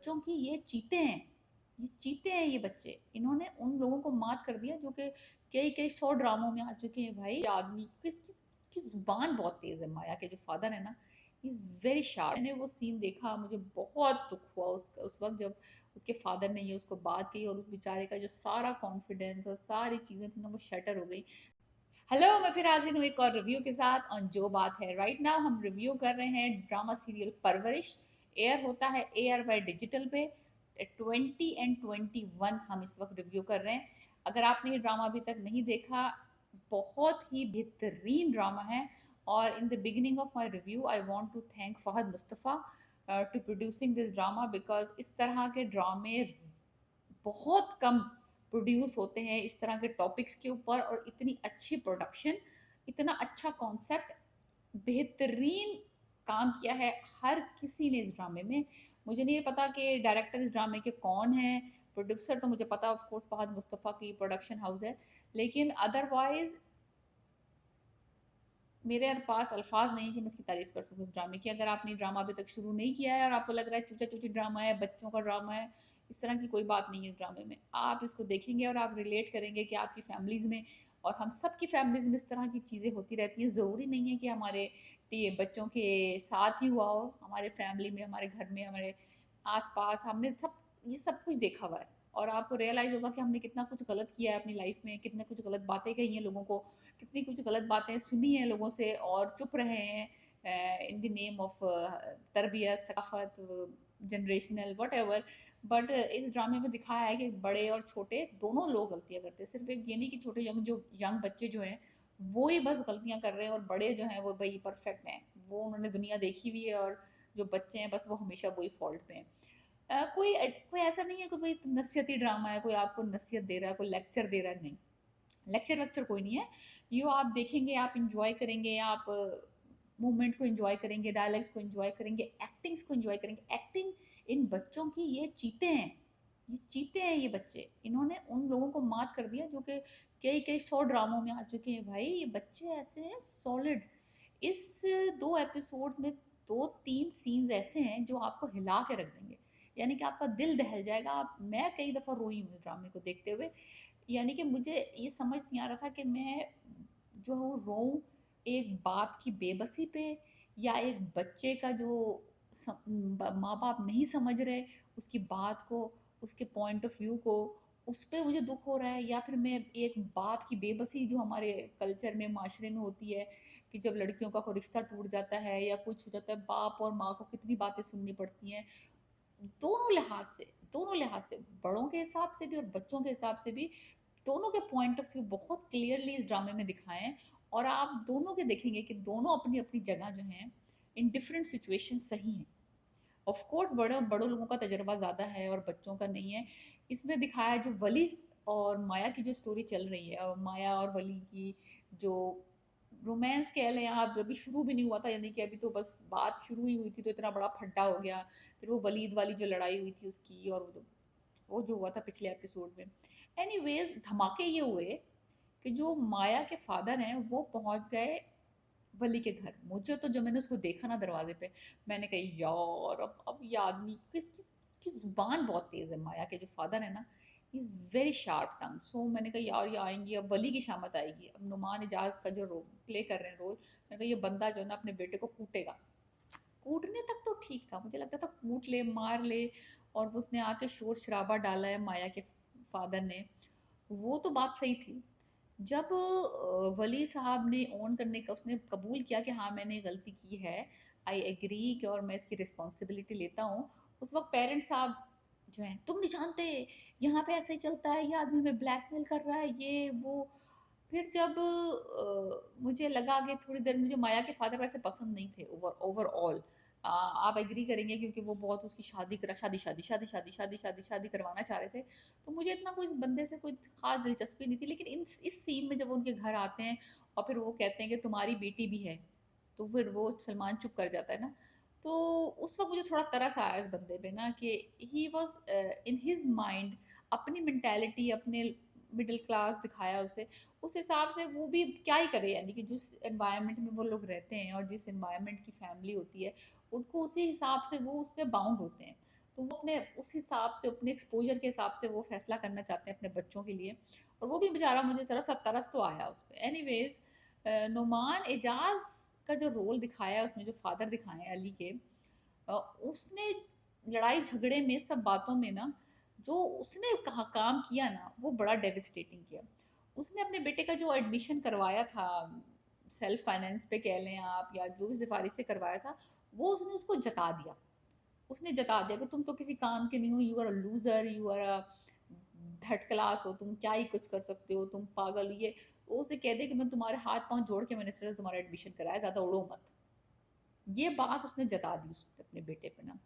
बच्चों की ये चीते हैं, ये चीते हैं ये बच्चे। इन्होंने उन लोगों को मात कर दिया जो कि कई-कई 100 ड्रामों में आ चुके हैं भाई। ये आदमी इसकी ज़ुबान बहुत तेज़ है, माया के जो फ़ादर है ना, ही इज़ वेरी शार्प। मैंने वो सीन देखा, मुझे बहुत दुःख हुआ उस वक़्त जब उसके फ़ादर ने ये उसको बात कही और उस बेचारे का जो सारा कॉन्फिडेंस और सारी चीज़ें थी ना, वो शटर हो गई। हेलो, मैं फिर हाज़िर हूँ एक और रिव्यू के साथ और जो बात है। राइट नाउ हम रिव्यू कर रहे हैं ड्रामा सीरियल परवरिश। एयर होता है एयर बाय डिजिटल पे। 20 एंड 21 हम इस वक्त रिव्यू कर रहे हैं। अगर आपने ये ड्रामा अभी तक नहीं देखा, बहुत ही बेहतरीन ड्रामा है। और in the beginning of my review I want to thank Fahad Mustafa to producing this drama, because इस तरह के ड्रामे बहुत कम प्रोड्यूस होते हैं इस तरह के टॉपिक्स के ऊपर। और इतनी अच्छी प्रोडक्शन, इतना अच्छा कॉन्सेप्ट, बेहतरीन काम किया है हर किसी ने इस ड्रामे में। मुझे नहीं पता कि डायरेक्टर इस ड्रामे के कौन है। प्रोड्यूसर तो मुझे पता ऑफ कोर्स फहद मुस्तफ़ा की प्रोडक्शन हाउस है, लेकिन अदरवाइज मेरे पास अल्फाज नहीं है कि मैं इसकी तारीफ कर सकूँ इस ड्रामे की। अगर आपने ड्रामा अभी तक शुरू नहीं किया है और आपको लग रहा है चूचा चूची ड्रामा है, बच्चों का ड्रामा है, इस तरह की कोई बात नहीं है इस ड्रामे में। आप इसको देखेंगे और आप रिलेट करेंगे कि आपकी फैमिलीज़ में और हम सब की फैमिलीज़ में इस तरह की चीज़ें होती रहती हैं। ज़रूरी नहीं है कि हमारे बच्चों के साथ ही हुआ हो, हमारे फैमिली में, हमारे घर में, हमारे आस-पास हमने सब ये सब कुछ देखा हुआ है। और आपको रियलाइज़ होगा कि हमने कितना कुछ गलत किया है अपनी लाइफ़ में, कितने कुछ गलत बातें कही हैं लोगों को, कितनी कुछ गलत बातें सुनी हैं लोगों से और चुप रहे हैं इन द नेम ऑफ तरबियत, सकाफ़त, जनरेशनल व्हाटएवर। बट इस ड्रामे में दिखाया है कि बड़े और छोटे दोनों लोग गलतियाँ करते हैं। सिर्फ़ एक ये नहीं कि छोटे यंग बच्चे जो हैं, वो ही बस गलतियाँ कर रहे हैं और बड़े जो हैं वो भई परफ़ेक्ट हैं। वो उन्होंने दुनिया देखी हुई है और जो बच्चे हैं बस वो हमेशा वही फ़ॉल्ट पे हैं। कोई ऐसा नहीं है कि कोई नसीहती ड्रामा है, कोई आपको नसीहत दे रहा है, कोई लेक्चर दे रहा है, नहीं। लेक्चर वेक्चर कोई नहीं है। यो आप देखेंगे, आप एन्जॉय करेंगे, आप मूवमेंट को एन्जॉय करेंगे, डायलॉग्स को एन्जॉय करेंगे, एक्टिंग्स को एन्जॉय करेंगे। एक्टिंग इन बच्चों की, ये चीते हैं, ये चीते हैं ये बच्चे। इन्होंने उन लोगों को मात कर दिया जो कि कई-कई 100 ड्रामों में आ चुके हैं भाई। ये बच्चे ऐसे हैं सॉलिड। इस 2 एपिसोड्स में 2-3 सीन्स ऐसे हैं जो आपको हिला के रख देंगे। यानी कि आपका दिल दहल जाएगा। आप मैं कई दफ़ा रोई हूँ इस ड्रामे को देखते हुए। यानी कि मुझे ये समझ नहीं आ रहा था कि मैं जो रोऊँ एक बाप की बेबसी पे, या एक बच्चे का जो माँ-बाप नहीं समझ रहे उसकी बात को, उसके पॉइंट ऑफ व्यू को, उस पे मुझे दुःख हो रहा है, या फिर मैं एक बाप की बेबसी जो हमारे कल्चर में, माशरे में होती है कि जब लड़कियों का कोई रिश्ता टूट जाता है या कुछ हो जाता है, बाप और माँ को कितनी बातें सुननी पड़ती हैं। दोनों लिहाज से, बड़ों के हिसाब से भी और बच्चों के हिसाब से भी, दोनों के पॉइंट ऑफ व्यू बहुत क्लियरली इस ड्रामे में दिखाए हैं। और आप दोनों के देखेंगे कि दोनों अपनी-अपनी जगह जो हैं, इन डिफरेंट सिचुएशन सही हैं। ऑफ कोर्स बड़े लोगों का तजुर्बा ज़्यादा है और बच्चों का नहीं है। इसमें दिखाया जो वली और माया की जो स्टोरी चल रही है, और माया और वली की जो रोमांस कह लें आप, अभी शुरू भी नहीं हुआ था, यानी कि अभी तो बस बात शुरू ही हुई थी तो इतना बड़ा फड्डा हो गया। फिर वो वलीद वाली जो लड़ाई हुई थी उसकी, और वो जो हुआ था पिछले एपिसोड में। एनीवेज़ धमाके ये हुए कि जो माया के फादर हैं वो पहुँच गए वली के घर। मुझे तो जब मैंने उसको देखा ना दरवाज़े पे, मैंने कहा यार अब ये आदमी, क्योंकि इसकी इसकी ज़ुबान बहुत तेज़ है। माया के जो फादर है ना, ही इज़ वेरी शार्प टंग। सो मैंने कहा यार ये आएँगी, अब वली की शामत आएगी। अब नुमान इजाज़ का जो प्ले कर रहे हैं रोल, मैंने कहा ये बंदा जो है ना अपने बेटे को कूटेगा। कूटने तक तो ठीक था, मुझे लगता था कूट ले, मार ले, और उसने आके शोर-शराबा डाला है माया के फादर ने, वो तो बात सही थी। जब वली साहब ने ऑन करने का, उसने कबूल किया कि हाँ, मैंने गलती की है, आई एग्री कि और मैं इसकी रिस्पॉन्सिबिलिटी लेता हूँ। उस वक़्त पेरेंट्स साहब जो हैं, "तुम नहीं जानते, यहाँ पे ऐसे ही चलता है, ये आदमी हमें ब्लैकमेल कर रहा है, ये वो।" फिर जब मुझे लगा कि थोड़ी देर, मुझे माया के फादर वैसे पसंद नहीं थे ओवरऑल। आप एग्री करेंगे क्योंकि वो बहुत उसकी शादी करवाना चाह रहे थे। तो मुझे इतना कोई इस बंदे से कोई ख़ास दिलचस्पी नहीं थी। लेकिन इस सीन में जब वो उनके घर आते हैं और फिर वो कहते हैं कि तुम्हारी बेटी भी है, तो फिर वो सलमान चुप कर जाता है ना। तो उस वक़्त मुझे थोड़ा तरस आया इस बंदे पे ना, कि he was in his mind, अपनी मेंटालिटी, अपने मिडल क्लास दिखाया उसे। उस हिसाब से वो भी क्या ही करे, यानी कि जिस एनवायरनमेंट में वो लोग रहते हैं और जिस एनवायरनमेंट की फैमिली होती है, उनको उसी हिसाब से वो उसमें बाउंड होते हैं। तो वो अपने उस हिसाब से, अपने एक्सपोज़र के हिसाब से वो फ़ैसला करना चाहते हैं अपने बच्चों के लिए, और वो भी बेचारा, मुझे ज़रा-सा तरस तो आया उस पे। एनीवेज़ नुमान एजाज़ का जो रोल दिखाया है उसमें, जो फ़ादर दिखाए हैं अली के, अ, उसने लड़ाई झगड़े में, सब बातों में ना, जो उसने कहा काम किया ना, वो बड़ा डेविस्टेटिंग किया। उसने अपने बेटे का जो एडमिशन करवाया था, सेल्फ फाइनेंस पे कह लें आप, या जो भी सिफारिश से करवाया था, वो उसने उसको जता दिया। उसने जता दिया कि तुम तो किसी काम के नहीं हो, you are a loser, you are a third class हो, तुम क्या ही कुछ कर सकते हो, तुम पागल हो, ये। वो उसे कह दे कि मैं तुम्हारे हाथ पांव जोड़ के मैंने सिर्फ तुम्हारा एडमिशन कराया, ज्यादा उड़ो मत। ये बात उसने जता दी उसने अपने बेटे पे ना।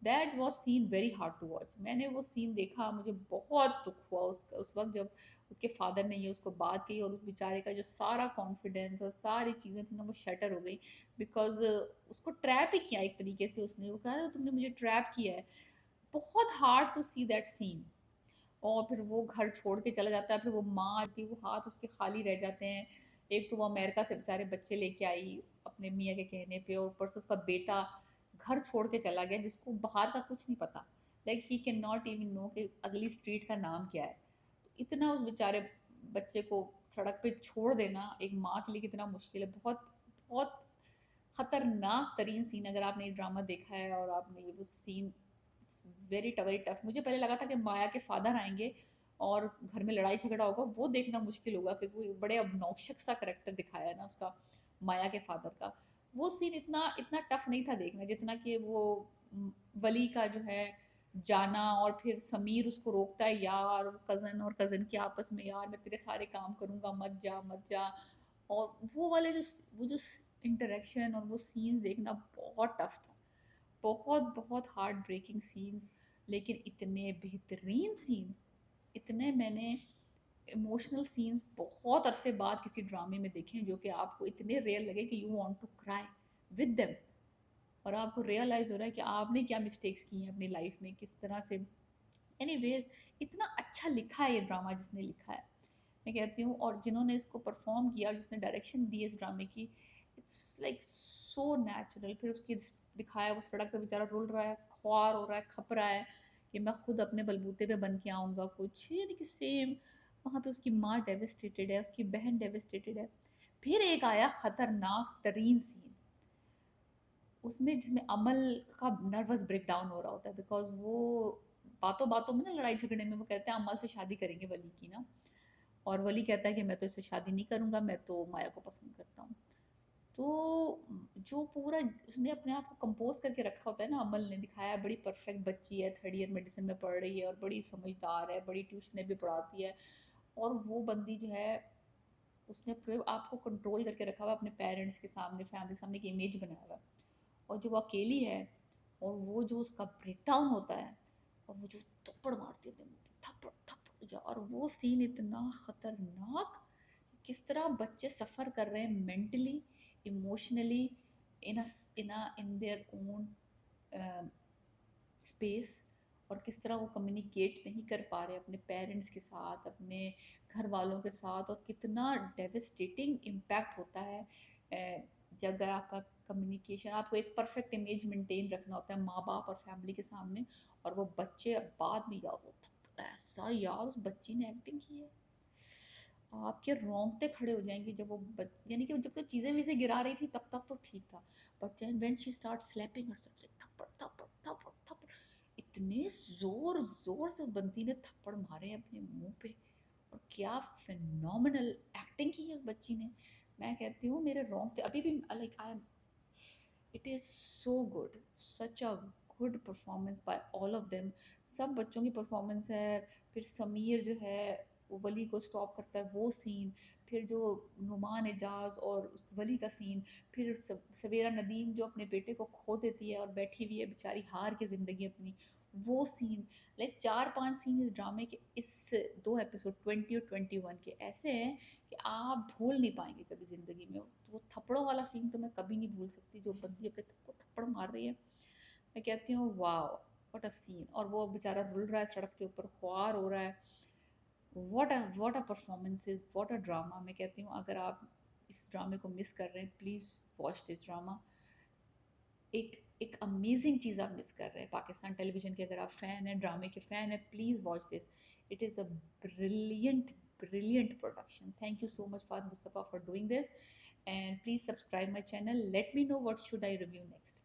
That was scene very hard to watch. मैंने वो सीन देखा, मुझे बहुत दुख हुआ उस वक्त, जब उसके फादर ने ये उसको बात कही, और उस बेचारे का जो सारा कॉन्फिडेंस और सारी चीज़ें थी ना, वो शटर हो गई। बिकॉज उसको ट्रैप ही किया एक तरीके से उसने, वो कहा तुमने मुझे ट्रैप किया है। बहुत hard to see that scene. और फिर वो घर छोड़ के चला जाता है, फिर वो माँ की, वो हाथ उसके खाली रह जाते हैं। एक तो वो अमेरिका से बेचारे बच्चे लेके आई अपने मियाँ के कहने पे, और ऊपर से उसका बेटा घर छोड़ के चला गया, जिसको बाहर का कुछ नहीं पता। Like he can not even know कि अगली स्ट्रीट का नाम क्या है। तो इतना उस बेचारे बच्चे को सड़क पे छोड़ देना एक माँ के लिए कितना मुश्किल है। बहुत बहुत खतरनाक तरीन सीन, अगर आपने ये ड्रामा देखा है और आपने ये वो सीन, वेरी वेरी टफ। मुझे पहले लगा था कि माया के फादर आएंगे और घर में लड़ाई झगड़ा होगा, वो देखना मुश्किल होगा, क्योंकि वो बड़े obnoxious सा करेक्टर दिखाया है ना उसका, माया के फादर का। वो सीन इतना इतना टफ नहीं था देखना, जितना कि वो वली का जो है जाना, और फिर समीर उसको रोकता है, यार कज़न और कज़न के आपस में, यार मैं तेरे सारे काम करूँगा, मत जा मत जा। और वो वाले जो, वो जो इंटरेक्शन और वो सीन्स देखना बहुत टफ था। बहुत बहुत हार्ट ब्रेकिंग सीन्स, लेकिन इतने बेहतरीन सीन, इतने मैंने इमोशनल सीन्स बहुत अरसे बाद किसी ड्रामे में देखे हैं, जो कि आपको इतने रियल लगे कि you want to cry with them. और आपको रियलाइज हो रहा है कि आपने क्या मिस्टेक्स की हैं अपनी लाइफ में, किस तरह से। एनीवेज, इतना अच्छा लिखा है ये ड्रामा, जिसने लिखा है मैं कहती हूँ, और जिन्होंने इसको परफॉर्म किया और जिसने डायरेक्शन दी इस ड्रामे की, इट्स लाइक सो नेचुरल। फिर उसकी दिखाया, वो सड़क पे बेचारा रुल रहा है, ख्वार हो रहा है, खप रहा है कि मैं खुद अपने बलबूते पे बन के आऊँगा कुछ, यानी कि सेम। वहाँ पे उसकी माँ डेविस्टेटेड है, उसकी बहन डेविस्टेटेड है। फिर एक आया खतरनाक तरीन सीन उसमें, जिसमें अमल का नर्वस ब्रेकडाउन हो रहा होता है, बिकॉज वो बातों बातों में ना, लड़ाई झगड़े में वो कहते हैं अमल से शादी करेंगे वली की ना, और वली कहता है कि मैं तो इससे शादी नहीं करूँगा, मैं तो माया को पसंद करता हूँ। तो जो पूरा उसने अपने आप को कंपोज करके रखा होता है ना, अमल ने दिखाया है, बड़ी परफेक्ट बच्ची है, थर्ड ईयर मेडिसिन में पढ़ रही है, और बड़ी समझदार है, बड़ी ट्यूशनें भी पढ़ाती है। और वो बंदी जो है, उसने अपने आप को कंट्रोल करके रखा हुआ अपने पेरेंट्स के सामने, फैमिली के सामने, एक इमेज बनाया हुआ है। और जो वो अकेली है, और वो जो उसका ब्रेक डाउन होता है, और वो जो थप्पड़ मारती है, थप्पड़ थप्पड़ यार, वो सीन इतना खतरनाक। किस तरह बच्चे सफ़र कर रहे हैं mentally, emotionally, in their own space, और किस तरह वो कम्युनिकेट नहीं कर पा रहे अपने पेरेंट्स के साथ, अपने घर वालों के साथ, और कितना डेविस्टेटिंग इम्पैक्ट होता है जब अगर आपका कम्युनिकेशन, आपको एक परफेक्ट इमेज मेंटेन रखना होता है माँ बाप और फैमिली के सामने, और वो बच्चे बाद में, यार वो ऐसा, यार उस बच्ची ने एक्टिंग की है, आपके रोंगटे खड़े हो जाएंगे जब वो यानी कि जब तो चीज़ें वीज़ें गिरा रही थी तब तक तो ठीक था, but when she start slapping herself, थप्पड़ थप्पड़ थप्पड़ थप्पड़, इतने जोर जोर से उस बंदी ने थप्पड़ मारे अपने मुंह पे। और क्या फिनोमिनल एक्टिंग की है उस बच्ची ने। मैं कहती हूँ मेरे रोंगटे अभी भी, like I am, it is so good, such a good performance by all of them. सब बच्चों की परफॉर्मेंस है। फिर समीर जो है, वो वली को स्टॉप करता है, वो सीन। फिर जो नुमान एजाज और उस वली का सीन। फिर सवेरा नदीम जो अपने बेटे को खो देती है और बैठी हुई है बेचारी हार के ज़िंदगी अपनी, वो सीन। लाइक 4-5 सीन इस ड्रामे के, इस 2 एपिसोड 20 और 21 के ऐसे हैं कि आप भूल नहीं पाएंगे कभी ज़िंदगी में। वो थप्पड़ों वाला सीन तो मैं कभी नहीं भूल सकती, जो बंदी अपने को थप्पड़ मार रही है। मैं कहती हूँ वाह, व्हाट अ सीन। और वो बेचारा रुल रहा है सड़क के ऊपर, ख्वार हो रहा है। What a performances, what a drama. मैं कहती हूँ अगर आप इस ड्रामे को मिस कर रहे हैं, प्लीज़ वॉच दिस ड्रामा। एक एक अमेजिंग चीज़ आप मिस कर रहे हैं पाकिस्तान टेलीविज़न के। अगर आप फ़ैन हैं, ड्रामे के फ़ैन हैं, please watch this. It is a brilliant brilliant production. Thank you so much for Mustafa for doing this, and please subscribe my channel. Let me know what should I review next.